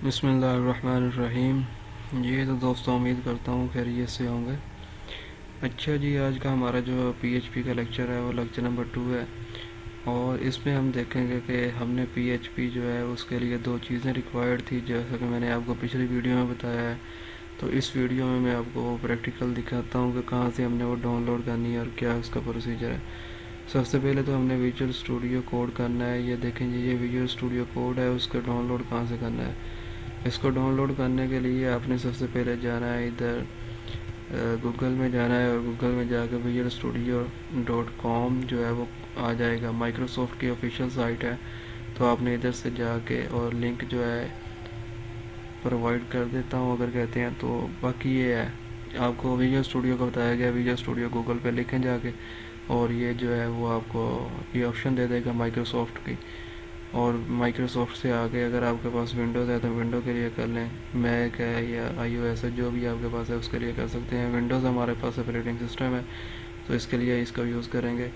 بسم اللہ الرحمن الرحیم. جی تو دوستوں امید کرتا ہوں خیریت سے ہوں گے. اچھا جی، آج کا ہمارا جو پی ایچ پی کا لیکچر ہے وہ لیکچر نمبر 2 ہے، اور اس میں ہم دیکھیں گے کہ ہم نے پی ایچ پی جو ہے اس کے لیے 2 چیزیں ریکوائرڈ تھی، جیسا کہ میں نے آپ کو پچھلی ویڈیو میں بتایا ہے. تو اس ویڈیو میں آپ کو وہ پریکٹیکل دکھاتا ہوں کہ کہاں سے ہم نے وہ ڈاؤن لوڈ کرنی ہے اور کیا اس کا پروسیجر ہے. سب سے پہلے تو ہم نے ویژول اسٹوڈیو کوڈ کرنا ہے. یہ دیکھیں جی، یہ ویژول اسٹوڈیو کوڈ ہے، اس کا ڈاؤن لوڈ کہاں سے کرنا ہے. اس کو ڈاؤن لوڈ کرنے کے لیے آپ نے سب سے پہلے جانا ہے ادھر گوگل میں جانا ہے، اور گوگل میں جا کے visualstudio.com جو ہے وہ آ جائے گا. مائکروسافٹ کی آفیشیل سائٹ ہے، تو آپ نے ادھر سے جا کے اور لنک جو ہے پرووائڈ کر دیتا ہوں اگر کہتے ہیں تو. باقی یہ ہے، آپ کو ویژول اسٹوڈیو کا بتایا گیا. ویژول اسٹوڈیو گوگل پہ لکھیں جا کے، اور یہ جو ہے وہ آپ کو یہ آپشن دے دے گا مائکروسافٹ کی. اور مائکروسافٹ سے آگے اگر آپ کے پاس ونڈوز ہے تو ونڈو کے لیے کر لیں، میک ہے یا آئی او ایس ہے، جو بھی آپ کے پاس ہے اس کے لیے کر سکتے ہیں. ونڈوز ہمارے پاس آپریٹنگ سسٹم ہے تو اس کے لیے اس کا یوز کریں گے.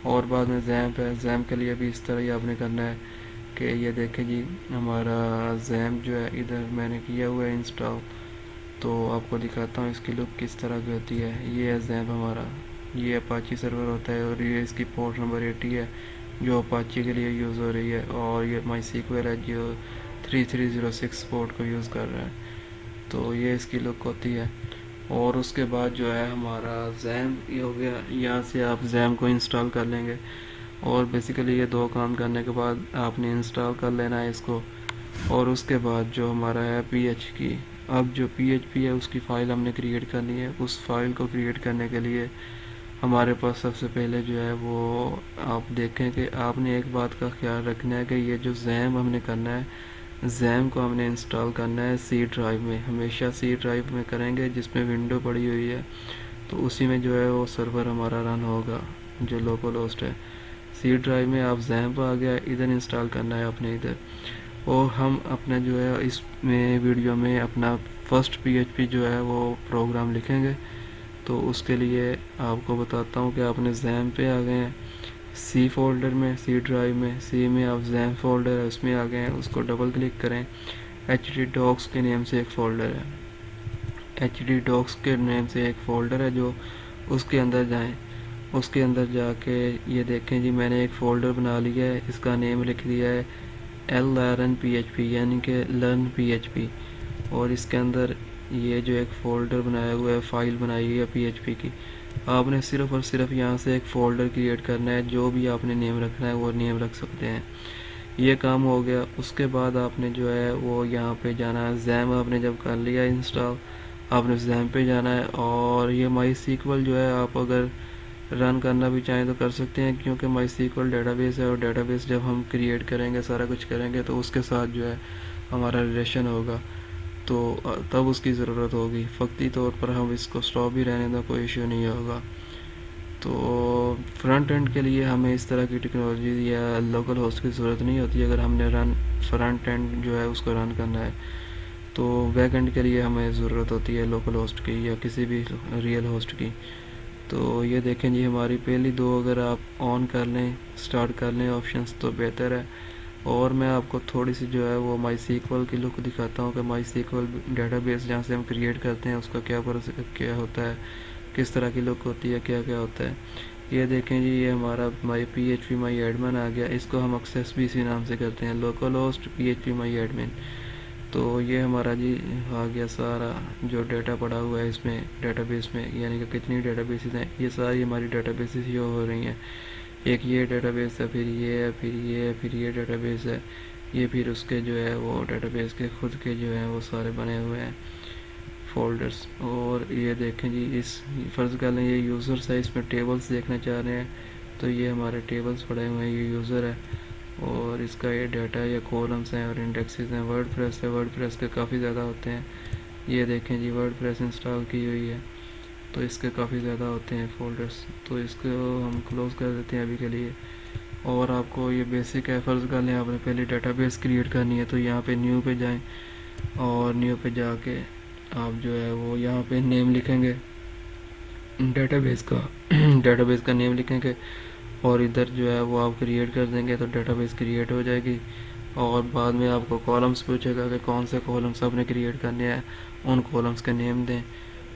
اور بعد میں زیمپ ہے، زیمپ کے لیے بھی اس طرح ہی آپ نے کرنا ہے کہ یہ دیکھیں جی، ہمارا زیمپ جو ہے ادھر میں نے کیا ہوا ہے انسٹال. تو آپ کو دکھاتا ہوں اس کی لک کس طرح کی ہوتی ہے. یہ ہے زیمپ ہمارا، یہ اپاچی سرور ہوتا ہے، اور یہ اس کی پورٹ نمبر 80 ہے جو اپاچی کے لیے یوز ہو رہی ہے. اور یہ مائی سیکویل ہے جو 3306 پورٹ کو یوز کر رہا ہے. تو یہ اس کی لک ہوتی ہے. اور اس کے بعد جو ہے ہمارا زیم یہ ہو گیا. یہاں سے آپ زیم کو انسٹال کر لیں گے، اور بیسیکلی یہ 2 کام کرنے کے بعد آپ نے انسٹال کر لینا ہے اس کو. اور اس کے بعد جو ہمارا ہے پی ایچ کی، اب جو پی ایچ پی ہے اس کی فائل ہم نے کریٹ کرنی ہے. اس فائل کو کریٹ کرنے کے لیے ہمارے پاس سب سے پہلے جو ہے وہ آپ دیکھیں کہ آپ نے ایک بات کا خیال رکھنا ہے کہ یہ جو زیم ہم نے کرنا ہے، زیم کو ہم نے انسٹال کرنا ہے سی ڈرائیو میں. ہمیشہ سی ڈرائیو میں کریں گے جس میں ونڈو پڑی ہوئی ہے، تو اسی میں جو ہے وہ سرور ہمارا رن ہوگا جو لوکل ہوسٹ ہے. سی ڈرائیو میں آپ زیم آ گیا، ادھر انسٹال کرنا ہے اپنے ادھر. اور ہم اپنا جو ہے اس میں ویڈیو میں اپنا فرسٹ پی ایچ پی جو ہے وہ پروگرام لکھیں گے. تو اس کے لیے آپ کو بتاتا ہوں کہ آپ نے زیم پہ آ گئے ہیں، سی فولڈر میں، سی ڈرائیو میں، سی میں آپ زیم فولڈر ہے اس میں آ گئے ہیں. اس کو ڈبل کلک کریں. ایچ ڈی ڈاکس کے نیم سے ایک فولڈر ہے، ایچ ڈی ڈاکس کے نیم سے ایک فولڈر ہے جو اس کے اندر جائیں. اس کے اندر جا کے یہ دیکھیں جی، میں نے ایک فولڈر بنا لیا ہے، اس کا نیم لکھ دیا ہے LRN PHP، یعنی کہ لرن پی ایچ پی. اور اس کے اندر یہ جو ایک فولڈر بنایا ہوا ہے، فائل بنائی ہوئی ہے پی ایچ پی کی. آپ نے صرف اور صرف یہاں سے ایک فولڈر کریٹ کرنا ہے، جو بھی آپ نے نیم رکھنا ہے وہ نیم رکھ سکتے ہیں. یہ کام ہو گیا. اس کے بعد آپ نے جو ہے وہ یہاں پہ جانا ہے. زیم آپ نے جب کر لیا انسٹال، آپ نے زیم پہ جانا ہے. اور یہ مائی سیکول جو ہے آپ اگر رن کرنا بھی چاہیں تو کر سکتے ہیں، کیونکہ مائی سیکول ڈیٹا بیس ہے، اور ڈیٹا بیس جب ہم کریٹ کریں گے، سارا کچھ کریں گے، تو اس کے ساتھ جو ہے ہمارا ریلیشن ہوگا، تو تب اس کی ضرورت ہوگی. وقتی طور پر ہم اس کو اسٹاپ بھی رہنے دیں، کوئی ایشو نہیں ہوگا. تو فرنٹ اینڈ کے لیے ہمیں اس طرح کی ٹیکنالوجی یا لوکل ہوسٹ کی ضرورت نہیں ہوتی اگر ہم نے فرنٹ اینڈ جو ہے اس کو رن کرنا ہے. تو بیک اینڈ کے لیے ہمیں ضرورت ہوتی ہے لوکل ہوسٹ کی یا کسی بھی ریئل ہوسٹ کی. تو یہ دیکھیں جی، ہماری پہلی 2 اگر آپ آن کر لیں، اسٹارٹ کر لیں آپشنس، تو بہتر ہے. اور میں آپ کو تھوڑی سی جو ہے وہ مائی سیکول کی لک دکھاتا ہوں کہ مائی سیکول ڈیٹا بیس جہاں سے ہم کریٹ کرتے ہیں اس کا کیا ہوتا ہے، کس طرح کی لک ہوتی ہے، کیا کیا ہوتا ہے. یہ دیکھیں جی، یہ ہمارا مائی پی ایچ پی مائی ایڈمن آ گیا. اس کو ہم ایکسیس بھی اسی نام سے کرتے ہیں، localhost P H P my admin. تو یہ ہمارا جی آ گیا سارا جو ڈیٹا پڑا ہوا ہے اس میں ڈیٹا بیس میں، یعنی کہ کتنی ڈیٹا بیسز ہیں. یہ ساری ہماری ڈیٹا بیسز ہی ہو رہی ہیں. ایک یہ ڈیٹا بیس ہے، پھر یہ ہے، پھر یہ ہے، پھر یہ ڈیٹا بیس ہے، یہ پھر اس کے جو ہے وہ ڈیٹا بیس کے خود کے جو ہیں وہ سارے بنے ہوئے ہیں فولڈرز. اور یہ دیکھیں جی، اس فرض کر لیں یہ یوزرس ہے، اس میں ٹیبلز دیکھنا چاہ رہے ہیں، تو یہ ہمارے ٹیبلز پڑے ہوئے ہیں، یہ یوزر ہے. اور اس کا یہ ڈیٹا یا کولمز ہیں اور انڈیکسز ہیں. ورڈ پریس ہے، ورڈ پریس کے کافی زیادہ ہوتے ہیں. یہ دیکھیں جی، ورڈ پریس انسٹال کی ہوئی ہے تو اس کے کافی زیادہ ہوتے ہیں فولڈرز. تو اس کو ہم کلوز کر دیتے ہیں ابھی کے لیے. اور آپ کو یہ بیسک ہے، فرض کر لیں آپ نے پہلے ڈیٹا بیس کریٹ کرنی ہے، تو یہاں پہ نیو پہ جائیں، اور نیو پہ جا کے آپ جو ہے وہ یہاں پہ نیم لکھیں گے ڈیٹا بیس کا ڈیٹا بیس کا نیم لکھیں گے، اور ادھر جو ہے وہ آپ کریٹ کر دیں گے تو ڈیٹا بیس کریٹ ہو جائے گی. اور بعد میں آپ کو کالمس پوچھے گا کہ کون سے کالمس آپ نے کریٹ کرنے ہیں، ان کالمس کا نیم دیں،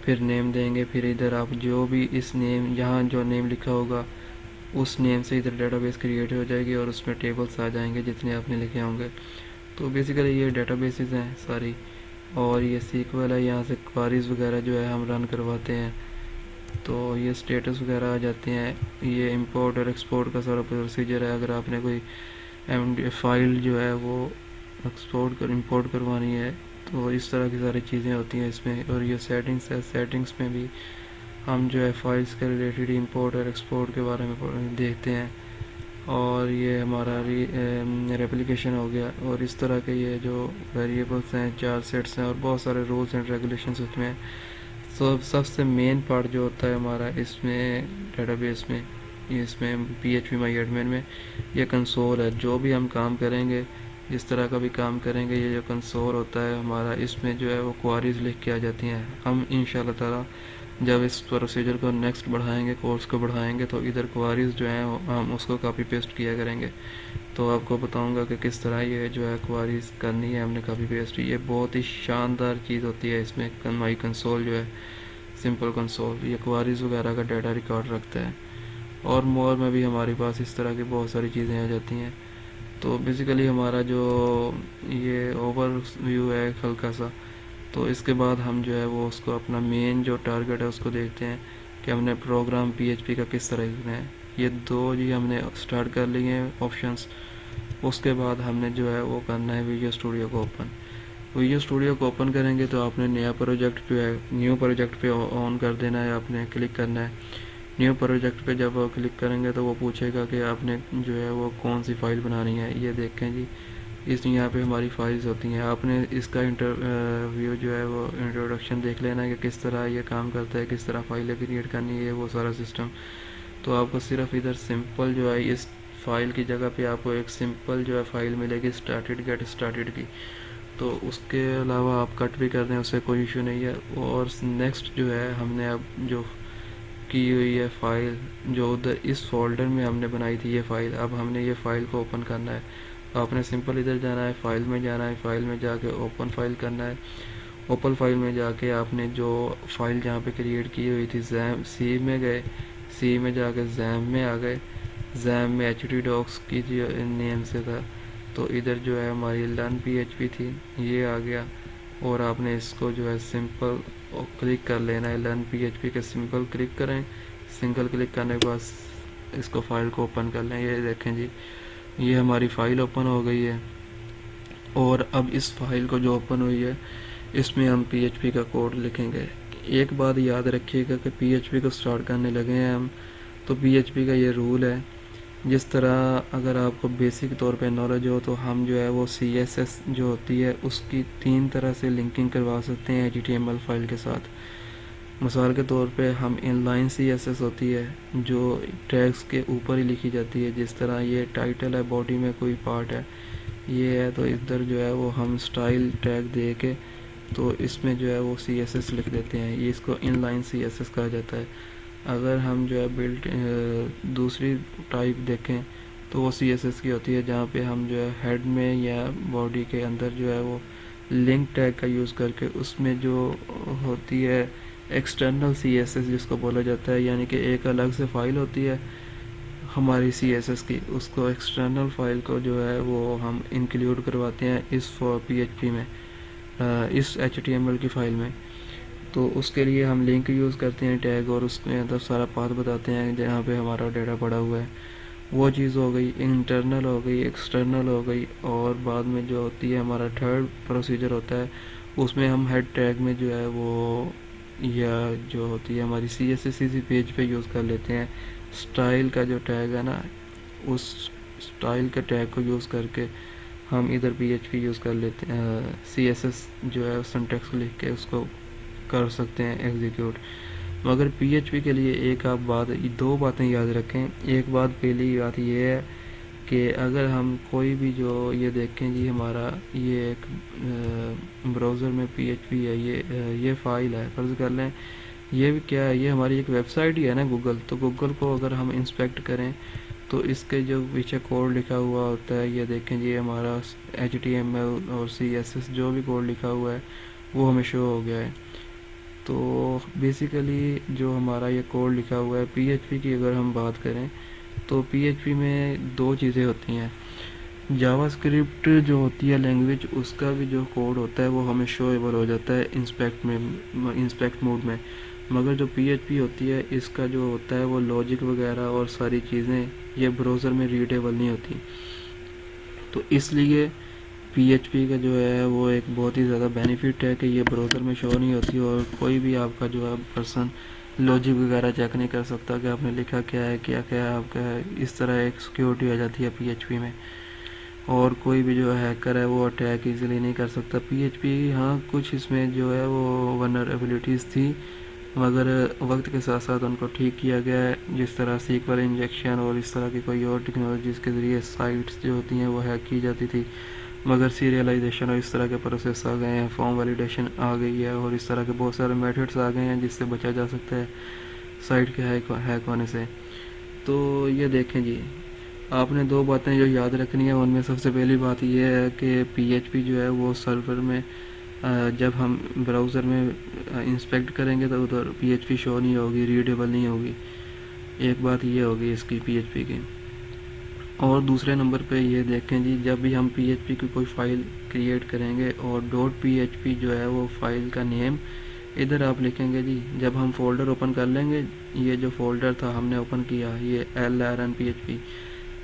پھر نیم دیں گے، پھر ادھر آپ جو بھی اس نیم یہاں جو نیم لکھا ہوگا اس نیم سے ادھر ڈیٹا بیس کریٹ ہو جائے گی اور اس میں ٹیبلس آ جائیں گے جتنے آپ نے لکھے ہوں گے. تو بیسیکلی یہ ڈیٹا بیسز ہیں ساری، اور یہ سیکویل ہے، یہاں سے کوائریز وغیرہ جو ہے ہم رن کرواتے ہیں. تو یہ اسٹیٹس وغیرہ آ جاتے ہیں. یہ امپورٹ اور ایکسپورٹ کا سارا پروسیجر ہے. اگر آپ نے کوئی فائل جو ہے وہ ایکسپورٹ کر امپورٹ کروانی ہے تو اس طرح کی ساری چیزیں ہوتی ہیں اس میں. اور یہ سیٹنگس ہے، سیٹنگس میں بھی ہم جو ہے فائلس کے ریلیٹڈ امپورٹ اور ایکسپورٹ کے بارے میں دیکھتے ہیں. اور یہ ہمارا ریپلیکیشن ہو گیا. اور اس طرح کے یہ جو ویریبلس ہیں، 4 سیٹس ہیں اور بہت سارے رولس اینڈ ریگولیشنس اس میں. سب سے مین پارٹ جو ہوتا ہے ہمارا اس میں ڈیٹا بیس میں، اس میں پی ایچ پی مائی ایڈمن میں، یہ کنسول ہے. جو بھی ہم کام کریں گے، جس طرح کا بھی کام کریں گے، یہ جو کنسول ہوتا ہے ہمارا، اس میں جو ہے وہ کوائریز لکھ کے آ جاتی ہیں. ہم انشاءاللہ تعالی جب اس پروسیجر کو نیکسٹ بڑھائیں گے، کورس کو بڑھائیں گے، تو ادھر کوائریز جو ہیں ہم اس کو کاپی پیسٹ کیا کریں گے. تو آپ کو بتاؤں گا کہ کس طرح یہ جو ہے کوائریز کرنی ہے ہم نے کاپی پیسٹ. یہ بہت ہی شاندار چیز ہوتی ہے اس میں. مائی کنسول جو ہے سمپل کنسول، یہ کوائریز وغیرہ کا ڈیٹا ریکارڈ رکھتا ہے. اور مور میں بھی ہمارے پاس اس طرح کی بہت ساری چیزیں آ جاتی ہیں. تو بیسیکلی ہمارا جو یہ اوور ویو ہے ہلکا سا. تو اس کے بعد ہم جو ہے وہ اس کو اپنا مین جو ٹارگٹ ہے اس کو دیکھتے ہیں کہ ہم نے پروگرام پی ایچ پی کا کس طرح لکھنا ہے. یہ دو جی ہم نے سٹارٹ کر لیے ہیں آپشنس. اس کے بعد ہم نے جو ہے وہ کرنا ہے ویژول اسٹوڈیو کو اوپن. ویژول اسٹوڈیو کو اوپن کریں گے تو آپ نے نیا پروجیکٹ جو ہے نیو پروجیکٹ پہ آن کر دینا ہے. آپ نے کلک کرنا ہے نیو پروجیکٹ پہ. جب کلک کریں گے تو وہ پوچھے گا کہ آپ نے جو ہے وہ کون سی فائل بنانی ہے. یہ دیکھیں جی، اس یہاں پہ ہماری فائلز ہوتی ہیں. آپ نے اس کا ویو جو ہے وہ انٹروڈکشن دیکھ لینا ہے کہ کس طرح یہ کام کرتا ہے، کس طرح فائلیں کریٹ کرنی ہے، وہ سارا سسٹم. تو آپ کو صرف ادھر سمپل جو ہے اس فائل کی جگہ پہ آپ کو ایک سمپل جو ہے فائل ملے گی اسٹارٹڈ گیٹ اسٹارٹڈ کی. تو اس کے علاوہ آپ کٹ بھی کر دیں، اس سے کوئی ایشو نہیں ہے. اور نیکسٹ جو ہے ہم نے اب جو کی ہوئی ہے فائل جو ادھر اس فولڈر میں ہم نے بنائی تھی یہ فائل، اب ہم نے یہ فائل کو اوپن کرنا ہے. آپ نے سمپل ادھر جانا ہے، فائل میں جانا ہے، فائل میں جا کے اوپن فائل کرنا ہے. اوپن فائل میں جا کے آپ نے جو فائل جہاں پہ کریٹ کی ہوئی تھی زیم سی میں گئے، سی میں جا کے زیم میں آ گئے. زیم میں ایچ ٹی ڈاکس کی جو نیم سے تھا، تو ادھر جو ہے ہماری لرن پی ایچ پی تھی، یہ آ گیا. اور آپ نے اس کو جو ہے سمپل کلک کر لینا ہے. لرن پی ایچ پی کے سمپل کلک کریں. سنگل کلک کرنے کے بعد اس کو فائل کو اوپن کر لیں. یہ دیکھیں جی، یہ ہماری فائل اوپن ہو گئی ہے. اور اب اس فائل کو جو اوپن ہوئی ہے اس میں ہم پی ایچ پی کا کوڈ لکھیں گے. ایک بات یاد رکھیے گا کہ پی ایچ پی کو سٹارٹ کرنے لگے ہیں ہم، تو پی ایچ پی کا یہ رول ہے. جس طرح اگر آپ کو بیسک طور پہ نالج ہو تو ہم جو ہے وہ سی ایس ایس جو ہوتی ہے اس کی 3 طرح سے لنکنگ کروا سکتے ہیں H T M L file کے ساتھ. مثال کے طور پہ ہم inline C S S ہوتی ہے جو ٹیگس کے اوپر ہی لکھی جاتی ہے. جس طرح یہ ٹائٹل ہے، باڈی میں کوئی پارٹ ہے یہ ہے، تو ادھر جو ہے وہ ہم سٹائل ٹیگ دے کے تو اس میں جو ہے وہ سی ایس ایس لکھ دیتے ہیں. یہ اس کو inline C S S کہا جاتا ہے. اگر ہم جو ہے دوسری ٹائپ دیکھیں تو وہ سی ایس ایس کی ہوتی ہے جہاں پہ ہم جو ہے ہیڈ میں یا باڈی کے اندر جو ہے وہ لنک ٹیگ کا یوز کر کے اس میں جو ہوتی ہے ایکسٹرنل سی ایس ایس جس کو بولا جاتا ہے، یعنی کہ ایک الگ سے فائل ہوتی ہے ہماری سی ایس ایس کی، اس کو ایکسٹرنل فائل کو جو ہے وہ ہم انکلیوڈ کرواتے ہیں اس پی ایچ پی میں، اس ایچ ٹی ایم ایل کی فائل میں. تو اس کے لیے ہم لنک یوز کرتے ہیں ٹیگ، اور اس کے اندر سارا پاتھ بتاتے ہیں جہاں پہ ہمارا ڈیٹا پڑا ہوا ہے. وہ چیز ہو گئی، انٹرنل ہو گئی، ایکسٹرنل ہو گئی. اور بعد میں جو ہوتی ہے ہمارا تھرڈ پروسیجر ہوتا ہے اس میں ہم ہیڈ ٹیگ میں جو ہے وہ یا جو ہوتی ہے ہماری سی ایس ایس اسی پیج پہ یوز کر لیتے ہیں. سٹائل کا جو ٹیگ ہے نا، اس سٹائل کے ٹیگ کو یوز کر کے ہم ادھر پی ایچ پی یوز کر لیتے ہیں. سی ایس ایس جو ہے سنٹیکس لکھ کے اس کو کر سکتے ہیں ایگزیکیوٹ. مگر پی ایچ پی کے لیے ایک آپ دو باتیں یاد رکھیں. ایک بات، پہلی بات یہ ہے کہ اگر ہم کوئی بھی جو یہ دیکھیں جی ہمارا یہ ایک براؤزر میں پی ایچ پی ہے، یہ فائل ہے، فرض کر لیں یہ بھی کیا ہے، یہ ہماری ایک ویب سائٹ ہی ہے نا گوگل. تو گوگل کو اگر ہم انسپیکٹ کریں تو اس کے جو پیچھے کوڈ لکھا ہوا ہوتا ہے یہ دیکھیں جی ہمارا HTML اور CSS جو بھی کوڈ لکھا ہوا ہے وہ ہمیں شو ہو گیا ہے. تو بیسیکلی جو ہمارا یہ کوڈ لکھا ہوا ہے PHP کی اگر ہم بات کریں تو PHP میں دو چیزیں ہوتی ہیں. جاوا اسکرپٹ جو ہوتی ہے لینگویج اس کا بھی جو کوڈ ہوتا ہے وہ ہمیں شویبل ہو جاتا ہے انسپیکٹ موڈ میں، مگر جو PHP ہوتی ہے اس کا جو ہوتا ہے وہ لاجک وغیرہ اور ساری چیزیں یہ براؤزر میں ریڈیبل نہیں ہوتی. تو اس لیے PHP کا جو ہے وہ ایک بہت ہی زیادہ بینیفٹ ہے کہ یہ براؤزر میں شو نہیں ہوتی اور کوئی بھی آپ کا جو ہے پرسن لاجک وغیرہ چیک نہیں کر سکتا کہ آپ نے لکھا کیا ہے کیا کیا آپ کا ہے. اس طرح ایک سیکیورٹی آ جاتی ہے PHP میں، اور کوئی بھی جو ہیکر ہے وہ اٹیک ایزیلی نہیں کر سکتا. PHP ہاں کچھ اس میں جو ہے وہ ونربلٹیز تھی مگر وقت کے ساتھ ساتھ ان کو ٹھیک کیا گیا ہے، جس طرح سیکول انجیکشن اور اس طرح کی کوئی اور ٹیکنالوجیز کے ذریعے سائٹس جو ہوتی ہیں وہ ہیک کی جاتی تھی، مگر سیریلائزیشن اور اس طرح کے پروسیس آ گئے ہیں، فارم ویلیڈیشن آ گئی ہے اور اس طرح کے بہت سارے میتھڈس آ گئے ہیں جس سے بچا جا سکتا ہے سائٹ کے ہیک ہونے سے. تو یہ دیکھیں جی آپ نے دو باتیں جو یاد رکھنی ہیں ان میں سب سے پہلی بات یہ ہے کہ PHP جو ہے وہ سرور میں جب ہم براؤزر میں انسپیکٹ کریں گے تو ادھر PHP شو نہیں ہوگی، ریڈیبل نہیں ہوگی. ایک بات یہ ہوگی اس کی PHP کی. اور دوسرے نمبر پہ یہ دیکھیں جی جب بھی ہم PHP کی کوئی فائل کریٹ کریں گے اور .php جو ہے وہ فائل کا نیم ادھر آپ لکھیں گے جی. جب ہم فولڈر اوپن کر لیں گے، یہ جو فولڈر تھا ہم نے اوپن کیا یہ LRNPHP،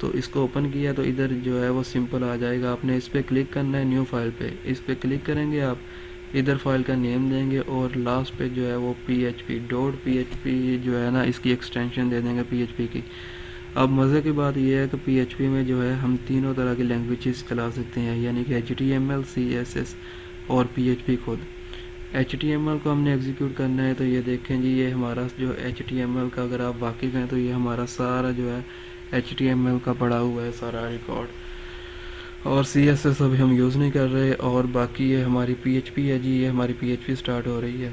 تو اس کو اوپن کیا تو ادھر جو ہے وہ سمپل آ جائے گا. آپ نے اس پہ کلک کرنا ہے نیو فائل پہ، اس پہ کلک کریں گے آپ ادھر فائل کا نیم دیں گے اور لاسٹ پہ جو ہے وہ .php جو ہے نا اس کی ایکسٹینشن دے دیں گے PHP کی. اب مزے کی بات یہ ہے کہ PHP میں جو ہے ہم تینوں طرح کی لینگویجز چلا سکتے ہیں، یعنی کہ HTML CSS اور PHP خود. HTML کو ہم نے ایگزیکیوٹ کرنا ہے تو یہ دیکھیں جی یہ ہمارا جو HTML کا اگر آپ واقف ہیں تو یہ ہمارا سارا جو ہے HTML کا پڑا ہوا ہے سارا ریکارڈ، اور CSS ابھی ہم یوز نہیں کر رہے. اور باقی یہ ہماری PHP ہے جی، یہ ہماری PHP سٹارٹ ہو رہی ہے.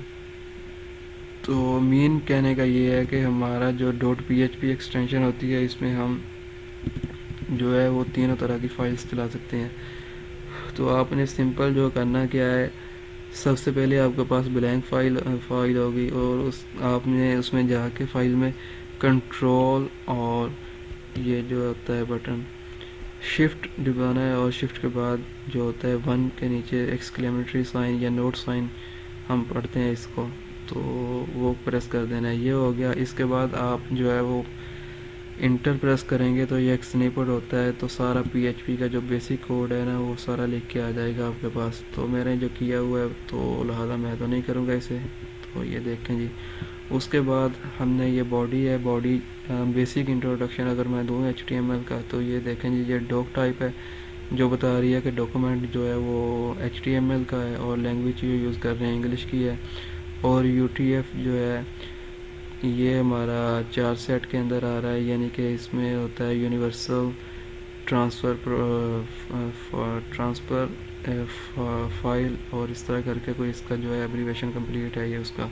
تو مین کہنے کا یہ ہے کہ ہمارا جو .php ایکسٹینشن ہوتی ہے اس میں ہم جو ہے وہ تینوں طرح کی فائلز چلا سکتے ہیں. تو آپ نے سمپل جو کرنا کیا ہے، سب سے پہلے آپ کے پاس بلینک فائل ہوگی اور آپ نے اس میں جا کے فائل میں کنٹرول اور یہ جو ہوتا ہے بٹن شفٹ دبانا ہے، اور شفٹ کے بعد جو ہوتا ہے 1 کے نیچے ایکسکلیمیٹری سائن یا نوٹ سائن ہم پڑھتے ہیں اس کو، تو وہ پریس کر دینا ہے. یہ ہو گیا. اس کے بعد آپ جو ہے وہ انٹر پریس کریں گے تو یہ ایک سنیپٹ ہوتا ہے، تو سارا PHP کا جو بیسک کوڈ ہے نا وہ سارا لکھ کے آ جائے گا آپ کے پاس. تو میں نے جو کیا ہوا ہے تو لہٰذا میں تو نہیں کروں گا اسے. تو یہ دیکھیں جی اس کے بعد ہم نے یہ باڈی ہے، باڈی بیسک انٹروڈکشن اگر میں دوں HTML کا تو یہ دیکھیں جی یہ ڈاک ٹائپ ہے جو بتا رہی ہے کہ ڈاکومنٹ جو ہے وہ HTML کا ہے اور لینگویج جو یوز کر رہے ہیں انگلش کی ہے. اور UTF جو ہے یہ ہمارا 4 سیٹ کے اندر آ رہا ہے، یعنی کہ اس میں ہوتا ہے یونیورسل ٹرانسفر فائل اور اس طرح کر کے کوئی اس کا جو ہے ایبریویشن کمپلیٹ ہے یہ اس کا.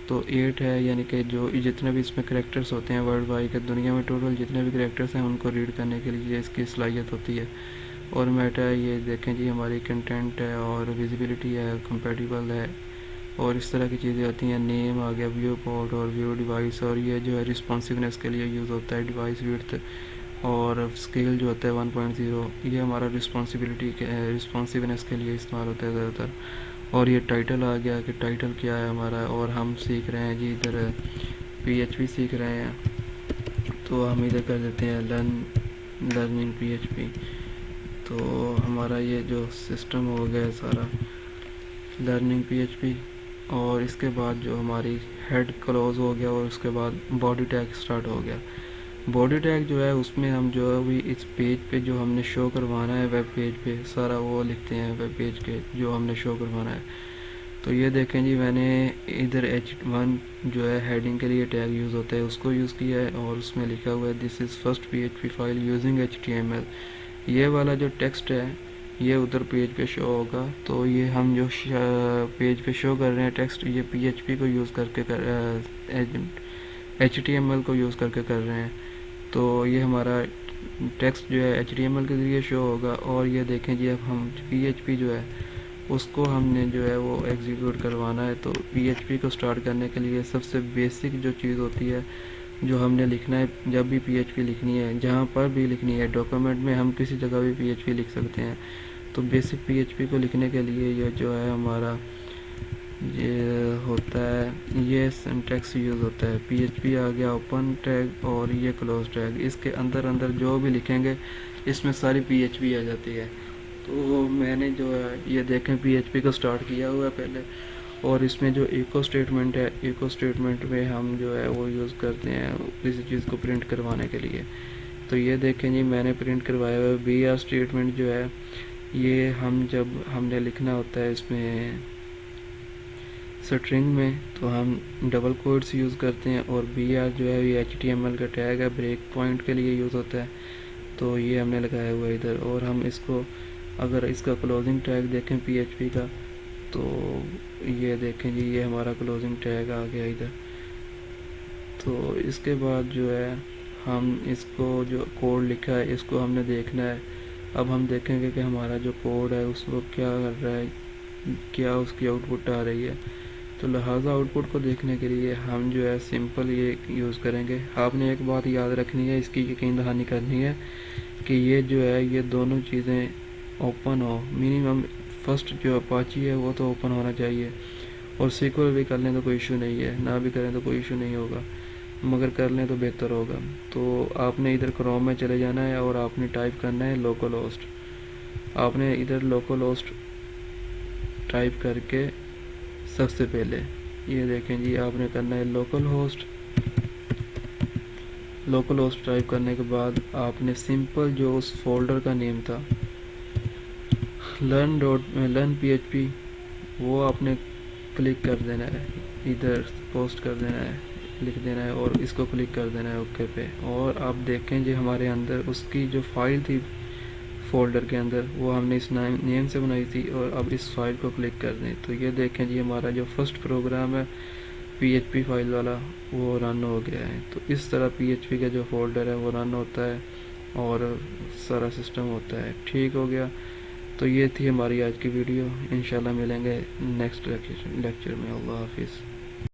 تو 8 ہے، یعنی کہ جو جتنے بھی اس میں کریکٹرز ہوتے ہیں ورلڈ وائڈ کے دنیا میں ٹوٹل جتنے بھی کریکٹرز ہیں ان کو ریڈ کرنے کے لیے اس کی صلاحیت ہوتی ہے. اور میٹا ہے، یہ دیکھیں جی ہماری کنٹینٹ ہے اور ویزیبلٹی ہے، کمپیٹیبل ہے اور اس طرح کی چیزیں ہوتی ہیں. نیم آ گیا، ویو پورٹ اور ویو ڈیوائس، اور یہ جو ہے رسپانسونیس کے لیے یوز ہوتا ہے. ڈیوائس ویڈتھ اور اسکیل جو ہوتا ہے 1.0 یہ ہمارا رسپانسونیس کے لیے استعمال ہوتا ہے زیادہ تر. اور یہ ٹائٹل آ گیا کہ ٹائٹل کیا ہے ہمارا، اور ہم سیکھ رہے ہیں جی ادھر PHP سیکھ رہے ہیں تو ہم ادھر کر دیتے ہیں لرننگ PHP. تو ہمارا یہ جو سسٹم ہو گیا سارا لرننگ PHP، اور اس کے بعد جو ہماری ہیڈ کلوز ہو گیا اور اس کے بعد باڈی ٹیگ سٹارٹ ہو گیا. باڈی ٹیگ جو ہے اس میں ہم جو ہے اس پیج پہ جو ہم نے شو کروانا ہے ویب پیج پہ سارا وہ لکھتے ہیں ویب پیج کے جو ہم نے شو کروانا ہے. تو یہ دیکھیں جی میں نے ادھر H1 جو ہے ہیڈنگ کے لیے ٹیگ یوز ہوتا ہے اس کو یوز کیا ہے، اور اس میں لکھا ہوا ہے this is first PHP file using HTML. یہ والا جو ٹیکسٹ ہے یہ ادھر پیج پہ شو ہوگا. تو یہ ہم جو پیج پہ شو کر رہے ہیں ٹیکسٹ یہ PHP کو یوز کر کے HTML کو یوز کر کے کر رہے ہیں. تو یہ ہمارا ٹیکسٹ جو ہے HTML کے ذریعے شو ہوگا. اور یہ دیکھیں جی اب ہم PHP جو ہے اس کو ہم نے جو ہے وہ ایگزیکیوٹ کروانا ہے. تو PHP کو سٹارٹ کرنے کے لیے سب سے بیسک جو چیز ہوتی ہے جو ہم نے لکھنا ہے، جب بھی PHP لکھنی ہے، جہاں پر بھی لکھنی ہے، ڈاکیومنٹ میں ہم کسی جگہ بھی PHP لکھ سکتے ہیں. تو بیسک PHP کو لکھنے کے لیے یہ جو ہے ہمارا یہ ہوتا ہے، یہ سنٹیکس یوز ہوتا ہے. PHP آ گیا اوپن ٹیگ اور یہ کلوز ٹیگ. اس کے اندر جو بھی لکھیں گے اس میں ساری PHP آ جاتی ہے. تو میں نے جو ہے یہ دیکھیں PHP کو سٹارٹ کیا ہوا ہے پہلے. اور اس میں جو ایکو اسٹیٹمنٹ ہے، ایکو اسٹیٹمنٹ میں ہم جو ہے وہ یوز کرتے ہیں کسی چیز کو پرنٹ کروانے کے لیے. تو یہ دیکھیں جی میں نے پرنٹ کروایا ہوا ہے. BR اسٹیٹمنٹ جو ہے یہ جب ہم نے لکھنا ہوتا ہے اس میں سٹرنگ میں تو ہم ڈبل کوٹس یوز کرتے ہیں. اور BR جو ہے یہ HTML کا ٹیگ ہے، بریک پوائنٹ کے لیے یوز ہوتا ہے. تو یہ ہم نے لگایا ہوا ہے ادھر. اور ہم اس کو اگر اس کا کلوزنگ ٹیگ دیکھیں PHP کا تو یہ دیکھیں جی یہ ہمارا کلوزنگ ٹیگ آ گیا ادھر. تو اس کے بعد جو ہے ہم اس کو جو کوڈ لکھا ہے اس کو ہم نے دیکھنا ہے. اب ہم دیکھیں گے کہ ہمارا جو کوڈ ہے اس کو کیا کر رہا ہے، کیا اس کی آؤٹ پٹ آ رہی ہے. تو لہٰذا آؤٹ پٹ کو دیکھنے کے لیے ہم جو ہے سمپل یہ یوز کریں گے. آپ نے ایک بات یاد رکھنی ہے، اس کی یقین دہانی کرنی ہے کہ یہ جو ہے یہ دونوں چیزیں اوپن ہو. منیمم فرسٹ جو اپاچی ہے وہ تو اوپن ہونا چاہیے. اور سیکول بھی کر لیں تو کوئی ایشو نہیں ہے، نہ بھی کریں تو کوئی ایشو نہیں ہوگا، مگر کر لیں تو بہتر ہوگا. تو آپ نے ادھر کروم میں چلے جانا ہے اور آپ نے ٹائپ کرنا ہے لوکل ہوسٹ. آپ نے ادھر لوکل ہوسٹ ٹائپ کر کے سب سے پہلے یہ دیکھیں جی آپ نے کرنا ہے local host. Local host type کرنے کے بعد آپ نے سمپل جو اس فولڈر کا نیم تھا لرن PHP وہ آپ نے کلک کر دینا ہے، ادھر پوسٹ کر دینا ہے، لکھ دینا ہے اور اس کو کلک کر دینا ہے اوکے پہ. اور آپ دیکھیں جی ہمارے اندر اس کی جو فائل تھی فولڈر کے اندر وہ ہم نے اس نیم سے بنائی تھی. اور اب اس فائل کو کلک کر دیں تو یہ دیکھیں جی ہمارا جو فرسٹ پروگرام ہے PHP فائل والا وہ رن ہو گیا ہے. تو اس طرح PHP کا جو فولڈر ہے وہ رن ہوتا ہے اور سارا سسٹم ہوتا ہے. ٹھیک ہو گیا. تو یہ تھی ہماری آج کی ویڈیو. انشاءاللہ ملیں گے نیکسٹ لیکچر میں. اللہ حافظ.